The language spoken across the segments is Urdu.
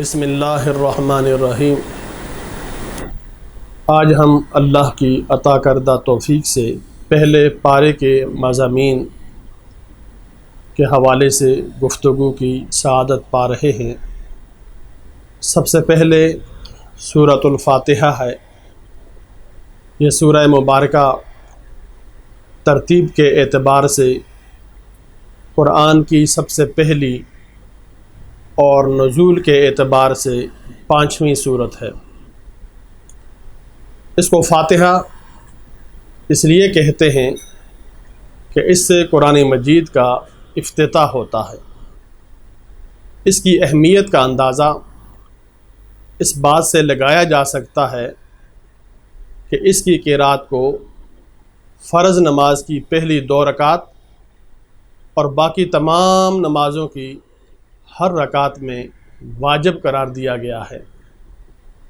بسم اللہ الرحمن الرحیم۔ آج ہم اللہ کی عطا کردہ توفیق سے پہلے پارے کے مضامین کے حوالے سے گفتگو کی سعادت پا رہے ہیں۔ سب سے پہلے سورۃ الفاتحہ ہے۔ یہ سورہ مبارکہ ترتیب کے اعتبار سے قرآن کی سب سے پہلی اور نزول کے اعتبار سے 5ویں سورت ہے۔ اس کو فاتحہ اس لیے کہتے ہیں کہ اس سے قرآن مجید کا افتتاح ہوتا ہے۔ اس کی اہمیت کا اندازہ اس بات سے لگایا جا سکتا ہے کہ اس کی قرات کو فرض نماز کی پہلی 2 رکعت اور باقی تمام نمازوں کی ہر رکعت میں واجب قرار دیا گیا ہے۔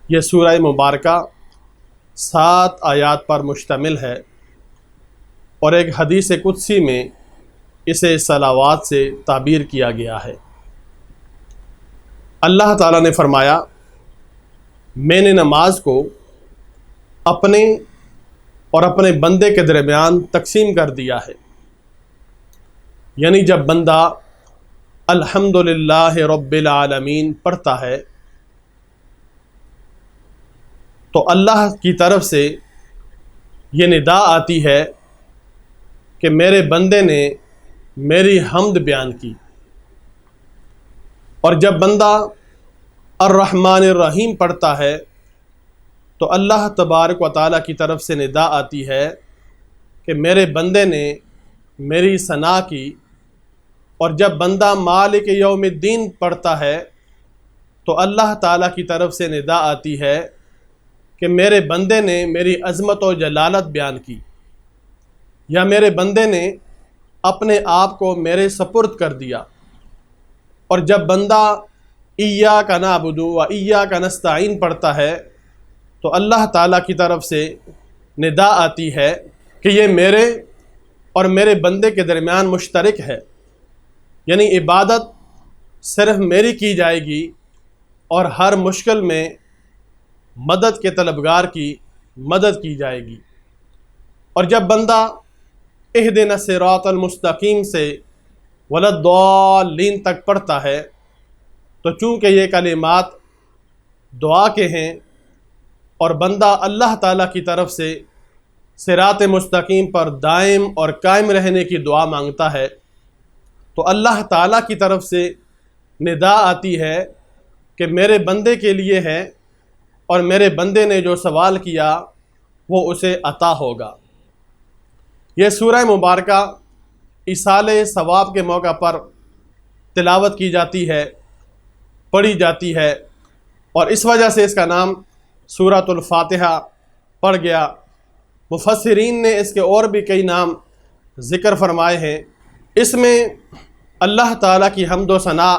یہ سورہ مبارکہ 7 آیات پر مشتمل ہے اور ایک حدیث قدسی میں اسے صلوات سے تعبیر کیا گیا ہے۔ اللہ تعالیٰ نے فرمایا، میں نے نماز کو اپنے اور اپنے بندے کے درمیان تقسیم کر دیا ہے۔ یعنی جب بندہ الحمدللہ رب العالمین پڑھتا ہے تو اللہ کی طرف سے یہ ندا آتی ہے کہ میرے بندے نے میری حمد بیان کی، اور جب بندہ الرحمن الرحیم پڑھتا ہے تو اللہ تبارک و تعالیٰ کی طرف سے ندا آتی ہے کہ میرے بندے نے میری ثنا کی، اور جب بندہ مالک یوم الدین پڑھتا ہے تو اللہ تعالیٰ کی طرف سے ندا آتی ہے کہ میرے بندے نے میری عظمت و جلالت بیان کی، یا میرے بندے نے اپنے آپ کو میرے سپرد کر دیا۔ اور جب بندہ ایاک نعبد و ایاک نستعین پڑھتا ہے تو اللہ تعالیٰ کی طرف سے ندا آتی ہے کہ یہ میرے اور میرے بندے کے درمیان مشترک ہے، یعنی عبادت صرف میری کی جائے گی اور ہر مشکل میں مدد کے طلبگار کی مدد کی جائے گی۔ اور جب بندہ اہدنا الصراط المستقیم سے ولا الضالین تک پڑھتا ہے تو چونکہ یہ کلمات دعا کے ہیں اور بندہ اللہ تعالیٰ کی طرف سے صراط مستقیم پر دائم اور قائم رہنے کی دعا مانگتا ہے تو اللہ تعالیٰ کی طرف سے ندا آتی ہے کہ میرے بندے کے لیے ہے، اور میرے بندے نے جو سوال کیا وہ اسے عطا ہوگا۔ یہ سورہ مبارکہ ایصال ثواب کے موقع پر تلاوت کی جاتی ہے، پڑھی جاتی ہے، اور اس وجہ سے اس کا نام سورۃ الفاتحہ پڑ گیا۔ مفسرین نے اس کے اور بھی کئی نام ذکر فرمائے ہیں۔ اس میں اللہ تعالیٰ کی حمد و ثنا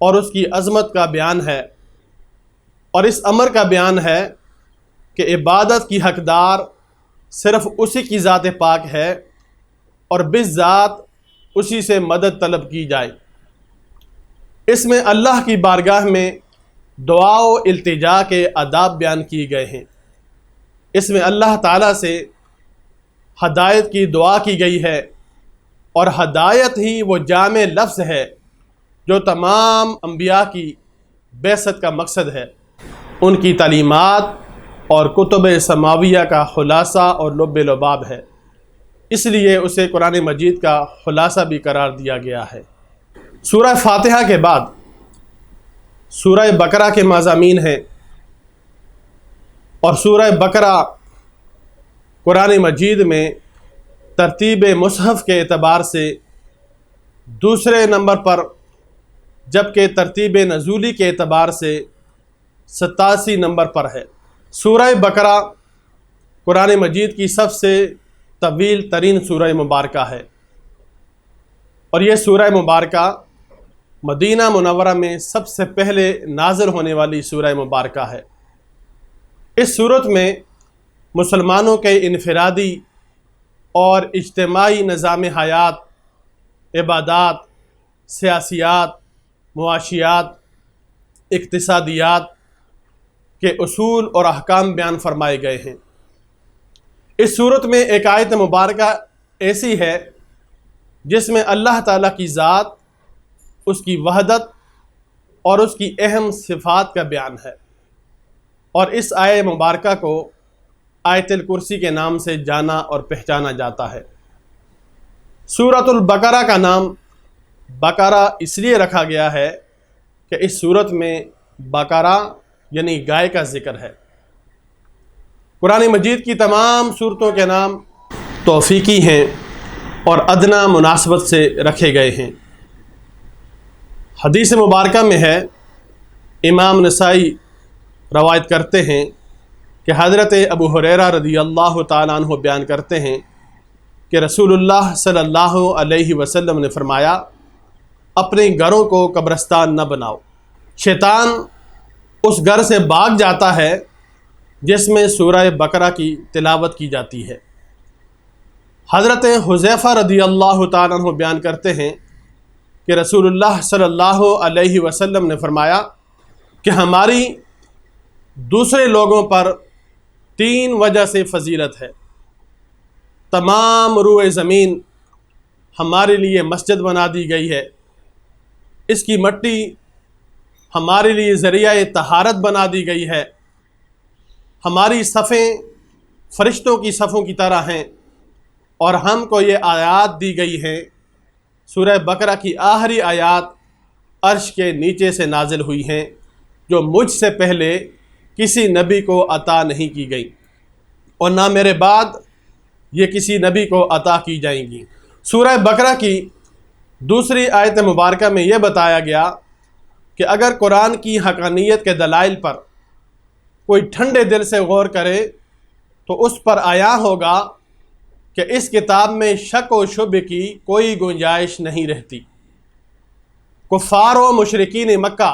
اور اس کی عظمت کا بیان ہے، اور اس امر کا بیان ہے کہ عبادت کی حقدار صرف اسی کی ذات پاک ہے اور بالذات اسی سے مدد طلب کی جائے۔ اس میں اللہ کی بارگاہ میں دعا و التجا کے آداب بیان کیے گئے ہیں۔ اس میں اللہ تعالیٰ سے ہدایت کی دعا کی گئی ہے، اور ہدایت ہی وہ جامع لفظ ہے جو تمام انبیاء کی بعثت کا مقصد ہے۔ ان کی تعلیمات اور کتب سماویہ کا خلاصہ اور لب لباب ہے، اس لیے اسے قرآن مجید کا خلاصہ بھی قرار دیا گیا ہے۔ سورہ فاتحہ کے بعد سورہ بقرہ کے مضامین ہیں، اور سورہ بقرہ قرآن مجید میں ترتیب مصحف کے اعتبار سے دوسرے نمبر پر، جبکہ ترتیب نزولی کے اعتبار سے 87 نمبر پر ہے۔ سورہ بقرہ قرآن مجید کی سب سے طویل ترین سورہ مبارکہ ہے، اور یہ سورہ مبارکہ مدینہ منورہ میں سب سے پہلے نازل ہونے والی سورہ مبارکہ ہے۔ اس صورت میں مسلمانوں کے انفرادی اور اجتماعی نظام حیات، عبادات، سیاسیات، معاشیات، اقتصادیات کے اصول اور احکام بیان فرمائے گئے ہیں۔ اس صورت میں ایک آیت مبارکہ ایسی ہے جس میں اللہ تعالیٰ کی ذات، اس کی وحدت اور اس کی اہم صفات کا بیان ہے، اور اس آیت مبارکہ کو آیت الکرسی کے نام سے جانا اور پہچانا جاتا ہے۔ سورۃ البقرہ کا نام بقرہ اس لیے رکھا گیا ہے کہ اس سورت میں بقرہ یعنی گائے کا ذکر ہے۔ قرآن مجید کی تمام سورتوں کے نام توفیقی ہیں اور ادنیٰ مناسبت سے رکھے گئے ہیں۔ حدیث مبارکہ میں ہے، امام نسائی روایت کرتے ہیں کہ حضرت ابو ہریرہ رضی اللہ تعالیٰ عنہ بیان کرتے ہیں کہ رسول اللہ صلی اللہ علیہ وسلم نے فرمایا، اپنے گھروں کو قبرستان نہ بناؤ، شیطان اس گھر سے بھاگ جاتا ہے جس میں سورہ بقرہ کی تلاوت کی جاتی ہے۔ حضرت حذیفہ رضی اللہ تعالیٰ عنہ بیان کرتے ہیں کہ رسول اللہ صلی اللہ علیہ وسلم نے فرمایا کہ ہماری دوسرے لوگوں پر 3 وجہ سے فضیلت ہے۔ تمام روئے زمین ہمارے لیے مسجد بنا دی گئی ہے، اس کی مٹی ہمارے لیے ذریعہ طہارت بنا دی گئی ہے، ہماری صفیں فرشتوں کی صفوں کی طرح ہیں، اور ہم کو یہ آیات دی گئی ہیں، سورہ بقرہ کی آخری آیات عرش کے نیچے سے نازل ہوئی ہیں، جو مجھ سے پہلے کسی نبی کو عطا نہیں کی گئی اور نہ میرے بعد یہ کسی نبی کو عطا کی جائیں گی۔ سورہ بقرہ کی دوسری آیت مبارکہ میں یہ بتایا گیا کہ اگر قرآن کی حقانیت کے دلائل پر کوئی ٹھنڈے دل سے غور کرے تو اس پر عیاں ہوگا کہ اس کتاب میں شک و شبہ کی کوئی گنجائش نہیں رہتی۔ کفار و مشرکین مکہ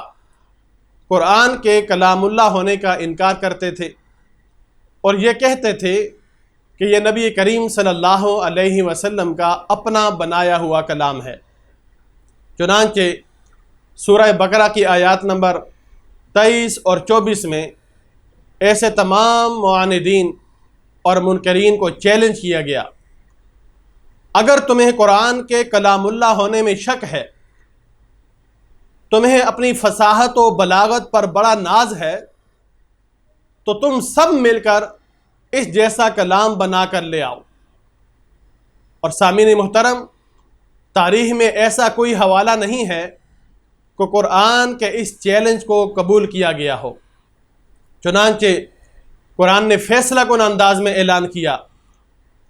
قرآن کے کلام اللہ ہونے کا انکار کرتے تھے اور یہ کہتے تھے کہ یہ نبی کریم صلی اللہ علیہ وسلم کا اپنا بنایا ہوا کلام ہے۔ چنانچہ سورہ بقرہ کی آیات نمبر 23 اور 24 میں ایسے تمام معاندین اور منکرین کو چیلنج کیا گیا، اگر تمہیں قرآن کے کلام اللہ ہونے میں شک ہے، تمہیں اپنی فصاحت و بلاغت پر بڑا ناز ہے، تو تم سب مل کر اس جیسا کلام بنا کر لے آؤ۔ اور سامعین محترم، تاریخ میں ایسا کوئی حوالہ نہیں ہے کہ قرآن کے اس چیلنج کو قبول کیا گیا ہو۔ چنانچہ قرآن نے فیصلہ کن انداز میں اعلان کیا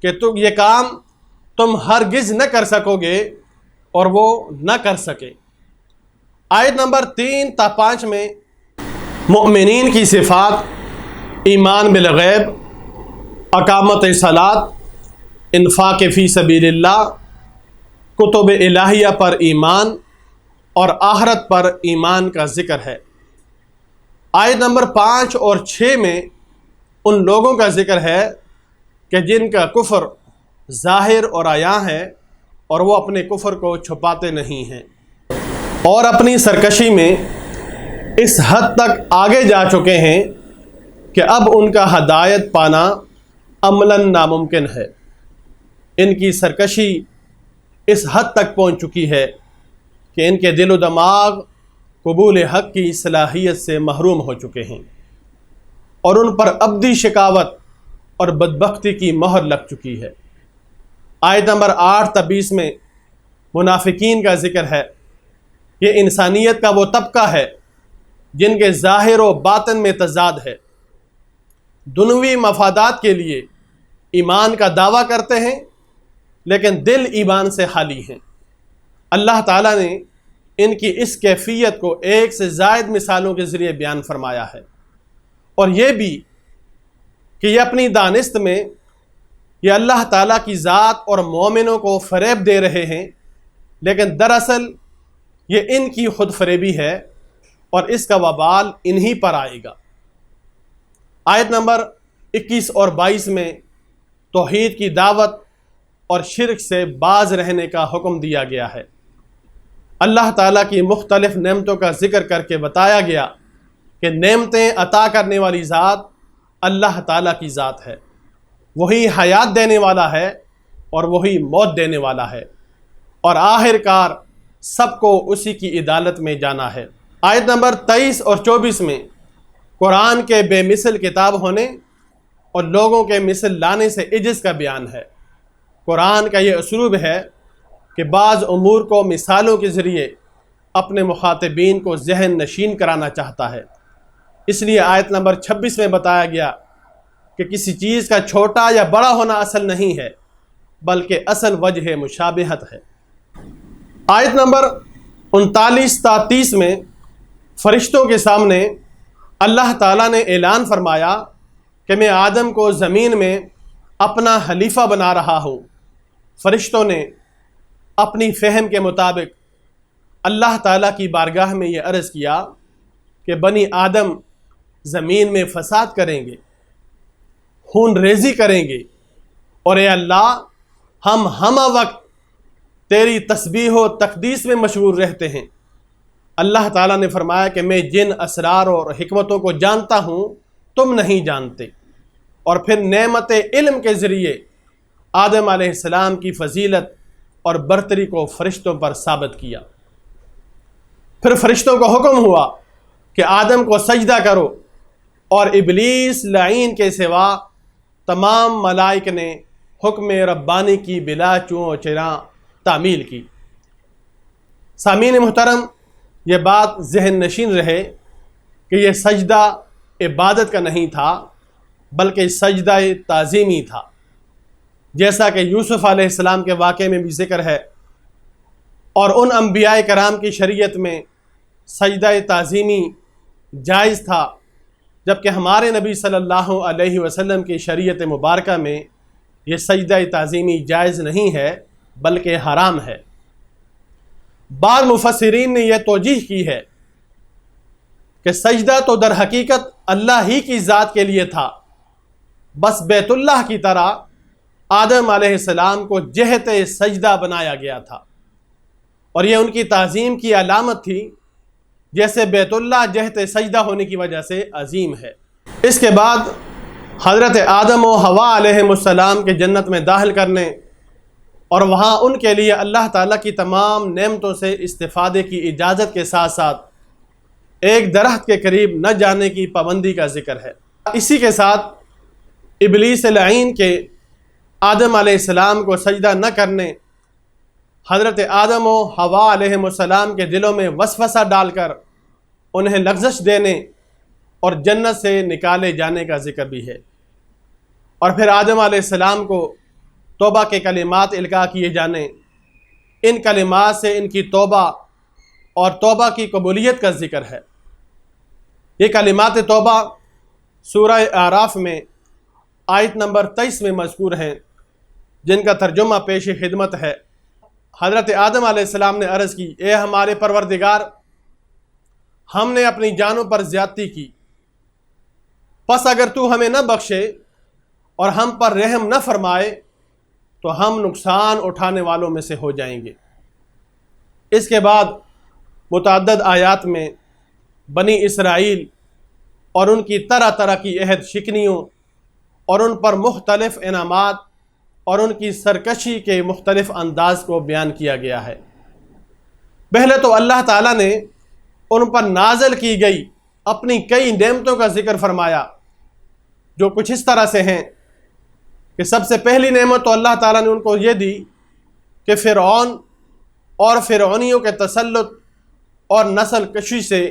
کہ یہ کام تم ہرگز نہ کر سکو گے اور وہ نہ کر سکے۔ آیت نمبر 3 تا 5 میں مؤمنین کی صفات، ایمان بالغیب، اقامت صلاۃ، انفاق فی سبیل اللہ، کتب الہیہ پر ایمان اور آخرت پر ایمان کا ذکر ہے۔ آیت نمبر 5 اور 6 میں ان لوگوں کا ذکر ہے کہ جن کا کفر ظاہر اور عیاں ہے اور وہ اپنے کفر کو چھپاتے نہیں ہیں اور اپنی سرکشی میں اس حد تک آگے جا چکے ہیں کہ اب ان کا ہدایت پانا عملاً ناممکن ہے۔ ان کی سرکشی اس حد تک پہنچ چکی ہے کہ ان کے دل و دماغ قبول حق کی صلاحیت سے محروم ہو چکے ہیں اور ان پر ابدی شقاوت اور بدبختی کی مہر لگ چکی ہے۔ آیت نمبر 8 تا 20 میں منافقین کا ذکر ہے۔ یہ انسانیت کا وہ طبقہ ہے جن کے ظاہر و باطن میں تضاد ہے، دنیوی مفادات کے لیے ایمان کا دعویٰ کرتے ہیں لیکن دل ایمان سے خالی ہیں۔ اللہ تعالیٰ نے ان کی اس کیفیت کو ایک سے زائد مثالوں کے ذریعے بیان فرمایا ہے، اور یہ بھی کہ یہ اپنی دانست میں یہ اللہ تعالیٰ کی ذات اور مومنوں کو فریب دے رہے ہیں، لیکن دراصل یہ ان کی خود فریبی ہے اور اس کا وبال انہی پر آئے گا۔ آیت نمبر 21 اور 22 میں توحید کی دعوت اور شرک سے باز رہنے کا حکم دیا گیا ہے۔ اللہ تعالیٰ کی مختلف نعمتوں کا ذکر کر کے بتایا گیا کہ نعمتیں عطا کرنے والی ذات اللہ تعالیٰ کی ذات ہے، وہی حیات دینے والا ہے اور وہی موت دینے والا ہے، اور آخر کار سب کو اسی کی عدالت میں جانا ہے۔ آیت نمبر 23 اور 24 میں قرآن کے بے مثل کتاب ہونے اور لوگوں کے مثل لانے سے عجز کا بیان ہے۔ قرآن کا یہ اسلوب ہے کہ بعض امور کو مثالوں کے ذریعے اپنے مخاطبین کو ذہن نشین کرانا چاہتا ہے۔ اس لیے آیت نمبر 26 میں بتایا گیا کہ کسی چیز کا چھوٹا یا بڑا ہونا اصل نہیں ہے، بلکہ اصل وجہ مشابہت ہے۔ آیت نمبر 39 تا 30 میں فرشتوں کے سامنے اللہ تعالیٰ نے اعلان فرمایا کہ میں آدم کو زمین میں اپنا خلیفہ بنا رہا ہوں۔ فرشتوں نے اپنی فہم کے مطابق اللہ تعالیٰ کی بارگاہ میں یہ عرض کیا کہ بنی آدم زمین میں فساد کریں گے، خون ریزی کریں گے، اور اے اللہ ہم ہمہ وقت تیری تسبیح و تقدیس میں مشغول رہتے ہیں۔ اللہ تعالیٰ نے فرمایا کہ میں جن اسرار اور حکمتوں کو جانتا ہوں تم نہیں جانتے، اور پھر نعمت علم کے ذریعے آدم علیہ السلام کی فضیلت اور برتری کو فرشتوں پر ثابت کیا۔ پھر فرشتوں کو حکم ہوا کہ آدم کو سجدہ کرو، اور ابلیس لعین کے سوا تمام ملائک نے حکم ربانی کی بلا چوں و چراں تعمیل کی۔ سامعین محترم، یہ بات ذہن نشین رہے کہ یہ سجدہ عبادت کا نہیں تھا بلکہ سجدہ تعظیمی تھا، جیسا کہ یوسف علیہ السلام کے واقعے میں بھی ذکر ہے، اور ان انبیاء کرام کی شریعت میں سجدہ تعظیمی جائز تھا، جبکہ ہمارے نبی صلی اللہ علیہ وسلم کی شریعت مبارکہ میں یہ سجدہ تعظیمی جائز نہیں ہے بلکہ حرام ہے۔ بعض مفسرین نے یہ توجیہ کی ہے کہ سجدہ تو در حقیقت اللہ ہی کی ذات کے لیے تھا، بس بیت اللہ کی طرح آدم علیہ السلام کو جہت سجدہ بنایا گیا تھا، اور یہ ان کی تعظیم کی علامت تھی، جیسے بیت اللہ جہت سجدہ ہونے کی وجہ سے عظیم ہے۔ اس کے بعد حضرت آدم و حوا علیہ السلام کے جنت میں داخل کرنے اور وہاں ان کے لیے اللہ تعالیٰ کی تمام نعمتوں سے استفادے کی اجازت کے ساتھ ساتھ ایک درخت کے قریب نہ جانے کی پابندی کا ذکر ہے۔ اسی کے ساتھ ابلیس لعین کے آدم علیہ السلام کو سجدہ نہ کرنے، حضرت آدم و حوا علیہ السلام کے دلوں میں وسوسہ ڈال کر انہیں لغزش دینے اور جنت سے نکالے جانے کا ذکر بھی ہے، اور پھر آدم علیہ السلام کو توبہ کے کلمات القاء کیے جانے، ان کلمات سے ان کی توبہ اور توبہ کی قبولیت کا ذکر ہے۔ یہ کلمات توبہ سورہ اعراف میں آیت نمبر 23 میں مذکور ہیں، جن کا ترجمہ پیش خدمت ہے۔ حضرت آدم علیہ السلام نے عرض کی، اے ہمارے پروردگار، ہم نے اپنی جانوں پر زیادتی کی، پس اگر تو ہمیں نہ بخشے اور ہم پر رحم نہ فرمائے تو ہم نقصان اٹھانے والوں میں سے ہو جائیں گے۔ اس کے بعد متعدد آیات میں بنی اسرائیل اور ان کی طرح طرح کی عہد شکنیوں اور ان پر مختلف انعامات اور ان کی سرکشی کے مختلف انداز کو بیان کیا گیا ہے۔ پہلے تو اللہ تعالیٰ نے ان پر نازل کی گئی اپنی کئی نعمتوں کا ذکر فرمایا، جو کچھ اس طرح سے ہیں کہ سب سے پہلی نعمت تو اللہ تعالیٰ نے ان کو یہ دی کہ فرعون اور فرعونیوں کے تسلط اور نسل کشی سے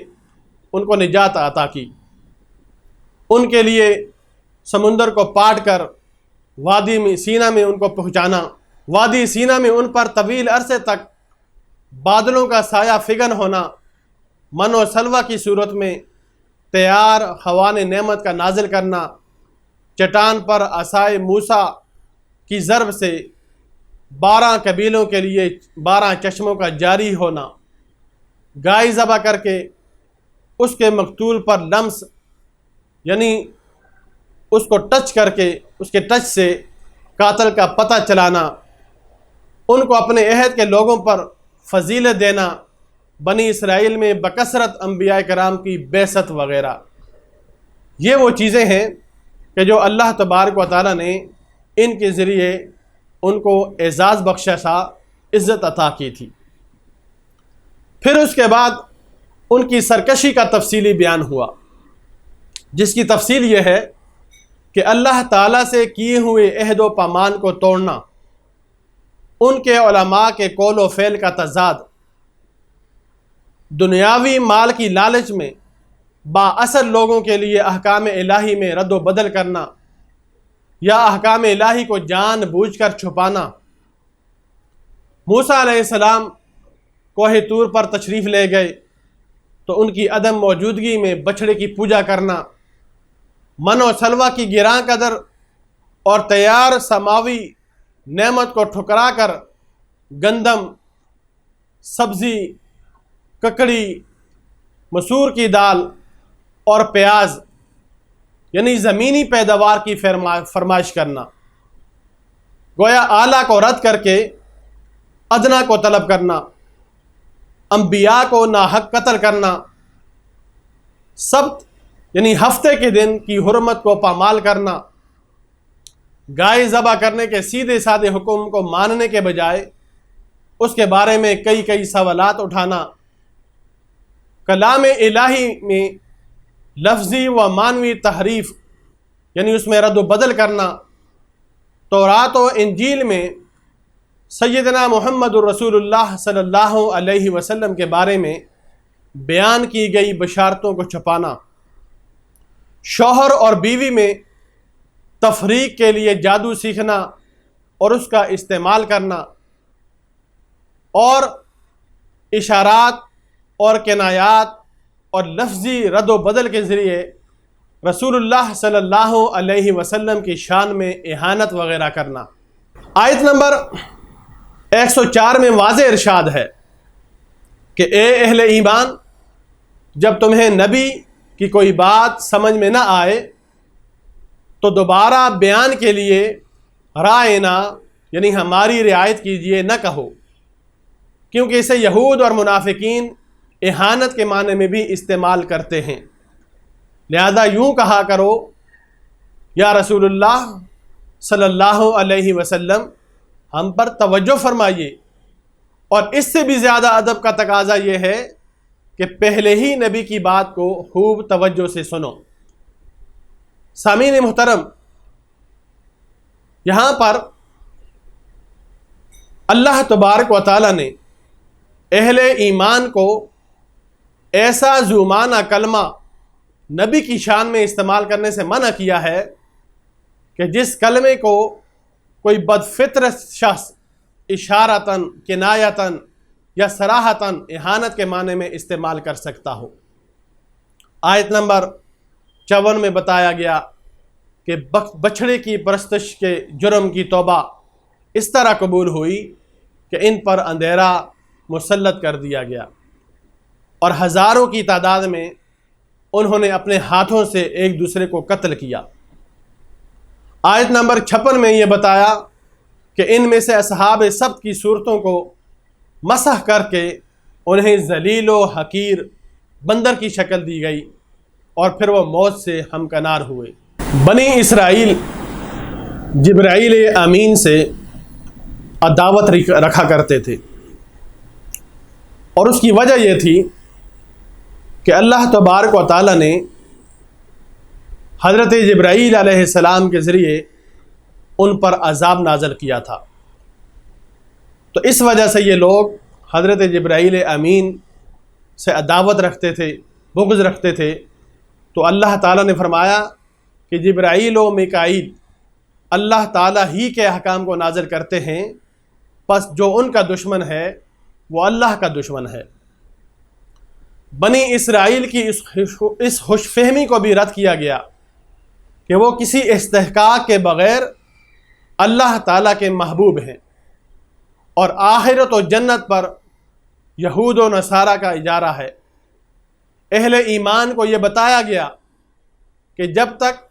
ان کو نجات عطا کی۔ ان کے لیے سمندر کو پاٹ کر وادی میں سینا میں ان کو پہنچانا، وادی سینا میں ان پر طویل عرصے تک بادلوں کا سایہ فگن ہونا، من و سلوہ کی صورت میں تیار خوان نعمت کا نازل کرنا، چٹان پر عصائے موسیٰ کی ضرب سے 12 قبیلوں کے لیے 12 چشموں کا جاری ہونا، گائے ذبح کر کے اس کے مقتول پر لمس یعنی اس کو ٹچ کر کے اس کے ٹچ سے قاتل کا پتہ چلانا، ان کو اپنے عہد کے لوگوں پر فضیلت دینا، بنی اسرائیل میں بکثرت انبیاء کرام کی بعثت وغیرہ، یہ وہ چیزیں ہیں کہ جو اللہ تبارک و تعالیٰ نے ان کے ذریعے ان کو اعزاز بخشا تھا، عزت عطا کی تھی۔ پھر اس کے بعد ان کی سرکشی کا تفصیلی بیان ہوا، جس کی تفصیل یہ ہے کہ اللہ تعالیٰ سے کیے ہوئے عہد و پیمان کو توڑنا، ان کے علماء کے قول و فعل کا تضاد، دنیاوی مال کی لالچ میں با اثر لوگوں کے لیے احکام الہی میں رد و بدل کرنا یا احکام الہی کو جان بوجھ کر چھپانا، موسیٰ علیہ السلام کوہ طور پر تشریف لے گئے تو ان کی عدم موجودگی میں بچھڑے کی پوجا کرنا، من و سلوہ کی گراں قدر اور تیار سماوی نعمت کو ٹھکرا کر گندم، سبزی، ککڑی، مسور کی دال اور پیاز یعنی زمینی پیداوار کی فرمائش کرنا، گویا اعلیٰ کو رد کر کے ادنا کو طلب کرنا، انبیاء کو ناحق قتل کرنا، سبت یعنی ہفتے کے دن کی حرمت کو پامال کرنا، گائے ذبح کرنے کے سیدھے سادے حکم کو ماننے کے بجائے اس کے بارے میں کئی سوالات اٹھانا، کلام الہی میں لفظی و معنوی تحریف یعنی اس میں رد و بدل کرنا، تورات و انجیل میں سیدنا محمد الرسول اللہ صلی اللہ علیہ وسلم کے بارے میں بیان کی گئی بشارتوں کو چھپانا، شوہر اور بیوی میں تفریق کے لیے جادو سیکھنا اور اس کا استعمال کرنا، اور اشارات اور کنایات اور لفظی رد و بدل کے ذریعے رسول اللہ صلی اللہ علیہ وسلم کی شان میں اہانت وغیرہ کرنا۔ آیت نمبر 104 میں واضح ارشاد ہے کہ اے اہل ایمان، جب تمہیں نبی کی کوئی بات سمجھ میں نہ آئے تو دوبارہ بیان کے لیے رائنا یعنی ہماری رعایت کیجئے نہ کہو، کیونکہ اسے یہود اور منافقین اہانت کے معنی میں بھی استعمال کرتے ہیں، لہذا یوں کہا کرو یا رسول اللہ صلی اللہ علیہ وسلم ہم پر توجہ فرمائیے۔ اور اس سے بھی زیادہ ادب کا تقاضا یہ ہے کہ پہلے ہی نبی کی بات کو خوب توجہ سے سنو۔ سامعین محترم، یہاں پر اللہ تبارک و تعالی نے اہل ایمان کو ایسا زومانہ کلمہ نبی کی شان میں استعمال کرنے سے منع کیا ہے کہ جس کلمے کو کوئی بدفطرت شخص اشارتاً، کنایتاً یا صراحتاً اہانت کے معنی میں استعمال کر سکتا ہو۔ آیت نمبر 54 میں بتایا گیا کہ بچھڑے کی پرستش کے جرم کی توبہ اس طرح قبول ہوئی کہ ان پر اندھیرا مسلط کر دیا گیا اور ہزاروں کی تعداد میں انہوں نے اپنے ہاتھوں سے ایک دوسرے کو قتل کیا۔ آیت نمبر 56 میں یہ بتایا کہ ان میں سے اصحاب سبت کی صورتوں کو مسح کر کے انہیں ذلیل و حقیر بندر کی شکل دی گئی اور پھر وہ موت سے ہمکنار ہوئے۔ بنی اسرائیل جبرائیل امین سے عداوت رکھا کرتے تھے، اور اس کی وجہ یہ تھی کہ اللہ تبارک و تعالی نے حضرت جبرائیل علیہ السلام کے ذریعے ان پر عذاب نازل کیا تھا، تو اس وجہ سے یہ لوگ حضرت جبرائیل امین سے عداوت رکھتے تھے، بغض رکھتے تھے۔ تو اللہ تعالیٰ نے فرمایا کہ جبرائیل و میکائیل اللہ تعالیٰ ہی کے احکام کو نازل کرتے ہیں، پس جو ان کا دشمن ہے وہ اللہ کا دشمن ہے۔ بنی اسرائیل کی اس خوش فہمی کو بھی رد کیا گیا کہ وہ کسی استحقاق کے بغیر اللہ تعالیٰ کے محبوب ہیں، اور آخرت و جنت پر یہود و نصارہ کا اجارہ ہے۔ اہل ایمان کو یہ بتایا گیا کہ جب تک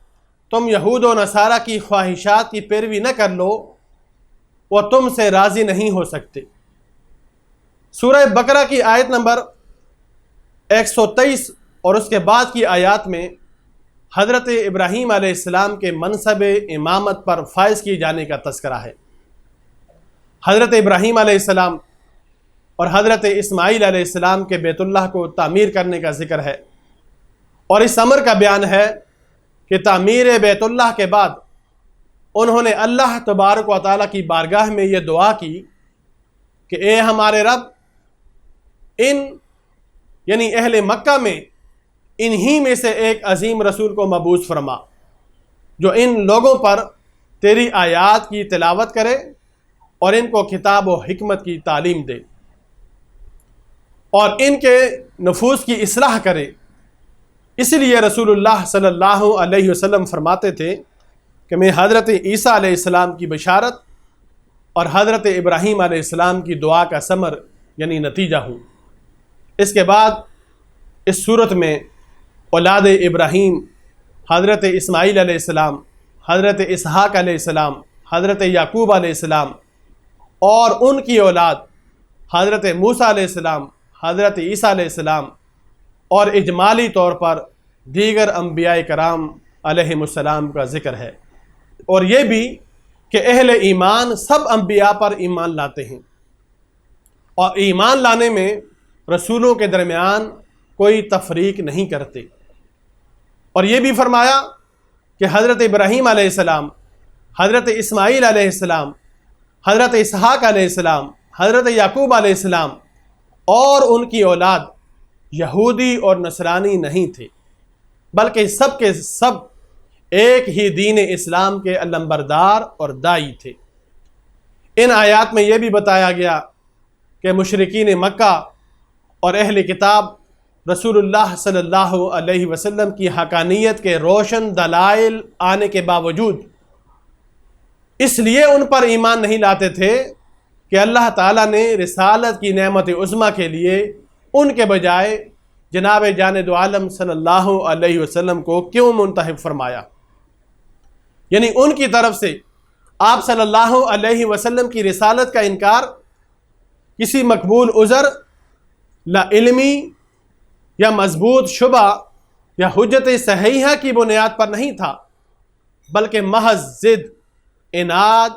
تم یہود و نصارہ کی خواہشات کی پیروی نہ کر لو وہ تم سے راضی نہیں ہو سکتے۔ سورہ بقرہ کی آیت نمبر 123 اور اس کے بعد کی آیات میں حضرت ابراہیم علیہ السلام کے منصب امامت پر فائز کیے جانے کا تذکرہ ہے۔ حضرت ابراہیم علیہ السلام اور حضرت اسماعیل علیہ السلام کے بیت اللہ کو تعمیر کرنے کا ذکر ہے، اور اس امر کا بیان ہے کہ تعمیر بیت اللہ کے بعد انہوں نے اللہ تبارک و تعالیٰ کی بارگاہ میں یہ دعا کی کہ اے ہمارے رب، یعنی اہل مکہ میں انہی میں سے ایک عظیم رسول کو مبعوث فرما جو ان لوگوں پر تیری آیات کی تلاوت کرے اور ان کو کتاب و حکمت کی تعلیم دے اور ان کے نفوس کی اصلاح کرے۔ اسی لیے رسول اللہ صلی اللہ علیہ وسلم فرماتے تھے کہ میں حضرت عیسیٰ علیہ السلام کی بشارت اور حضرت ابراہیم علیہ السلام کی دعا کا ثمر یعنی نتیجہ ہوں۔ اس کے بعد اس صورت میں اولاد ابراہیم حضرت اسماعیل علیہ السلام، حضرت اسحاق علیہ السلام، حضرت یعقوب علیہ السلام اور ان کی اولاد حضرت موسیٰ علیہ السلام، حضرت عیسیٰ علیہ السلام اور اجمالی طور پر دیگر انبیاء کرام علیہم السلام کا ذکر ہے، اور یہ بھی کہ اہل ایمان سب انبیاء پر ایمان لاتے ہیں اور ایمان لانے میں رسولوں کے درمیان کوئی تفریق نہیں کرتے۔ اور یہ بھی فرمایا کہ حضرت ابراہیم علیہ السلام، حضرت اسماعیل علیہ السلام، حضرت اسحاق علیہ السلام، حضرت یعقوب علیہ السلام اور ان کی اولاد یہودی اور نصرانی نہیں تھے، بلکہ سب کے سب ایک ہی دین اسلام کے علمبردار اور داعی تھے۔ ان آیات میں یہ بھی بتایا گیا کہ مشرکین مکہ اور اہل کتاب رسول اللہ صلی اللہ علیہ وسلم کی حقانیت کے روشن دلائل آنے کے باوجود اس لیے ان پر ایمان نہیں لاتے تھے کہ اللہ تعالیٰ نے رسالت کی نعمت عظمیٰ کے لیے ان کے بجائے جناب جان دو عالم صلی اللہ علیہ وسلم کو کیوں منتخب فرمایا، یعنی ان کی طرف سے آپ صلی اللہ علیہ وسلم کی رسالت کا انکار کسی مقبول عذر، لا علمی یا مضبوط شبہ یا حجت صحیحہ کی بنیاد پر نہیں تھا، بلکہ محض ضد، عناد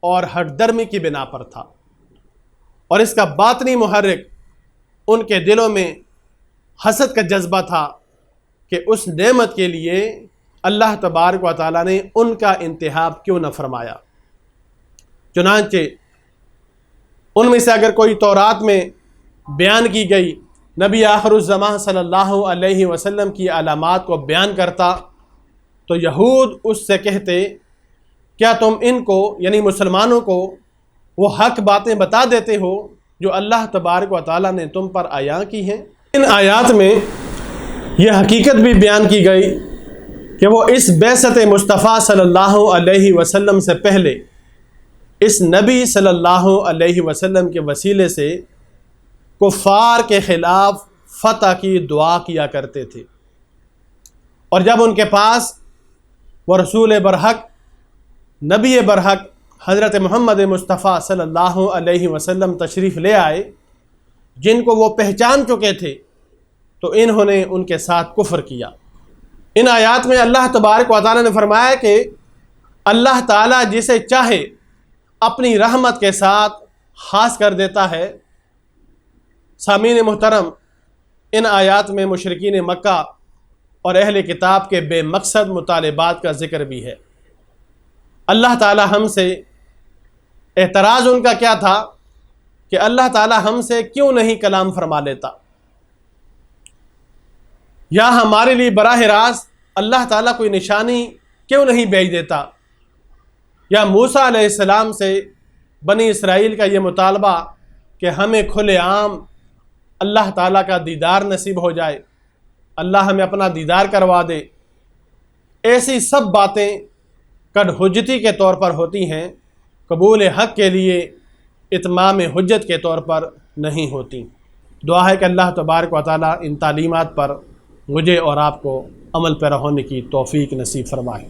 اور ہٹ درمی کی بنا پر تھا، اور اس کا باطنی محرک ان کے دلوں میں حسد کا جذبہ تھا کہ اس نعمت کے لیے اللہ تبارک و تعالیٰ نے ان کا انتخاب کیوں نہ فرمایا۔ چنانچہ ان میں سے اگر کوئی تورات میں بیان کی گئی نبی آخر الزماں صلی اللہ علیہ وسلم کی علامات کو بیان کرتا تو یہود اس سے کہتے کیا تم ان کو یعنی مسلمانوں کو وہ حق باتیں بتا دیتے ہو جو اللہ تبارک و تعالیٰ نے تم پر عیاں کی ہیں۔ ان آیات میں یہ حقیقت بھی بیان کی گئی کہ وہ اس بعثت مصطفیٰ صلی اللہ علیہ وسلم سے پہلے اس نبی صلی اللہ علیہ وسلم کے وسیلے سے کفار کے خلاف فتح کی دعا کیا کرتے تھے، اور جب ان کے پاس وہ رسول برحق، نبی برحق حضرت محمد مصطفیٰ صلی اللہ علیہ وسلم تشریف لے آئے جن کو وہ پہچان چکے تھے تو انہوں نے ان کے ساتھ کفر کیا۔ ان آیات میں اللہ تبارک و تعالیٰ نے فرمایا کہ اللہ تعالیٰ جسے چاہے اپنی رحمت کے ساتھ خاص کر دیتا ہے۔ سامعین محترم، ان آیات میں مشرکین مکہ اور اہل کتاب کے بے مقصد مطالبات کا ذکر بھی ہے۔ اللہ تعالیٰ ہم سے اعتراض ان کا کیا تھا کہ اللہ تعالیٰ ہم سے کیوں نہیں کلام فرما لیتا، یا ہمارے لیے براہ راست اللہ تعالیٰ کوئی نشانی کیوں نہیں بھیج دیتا، یا موسیٰ علیہ السلام سے بنی اسرائیل کا یہ مطالبہ کہ ہمیں کھلے عام اللہ تعالیٰ کا دیدار نصیب ہو جائے، اللہ ہمیں اپنا دیدار کروا دے۔ ایسی سب باتیں کد حجتی کے طور پر ہوتی ہیں، قبول حق کے لیے اتمام حجت کے طور پر نہیں ہوتی۔ دعا ہے کہ اللہ تبارک و تعالیٰ ان تعلیمات پر مجھے اور آپ کو عمل پیرا ہونے کی توفیق نصیب فرمائے۔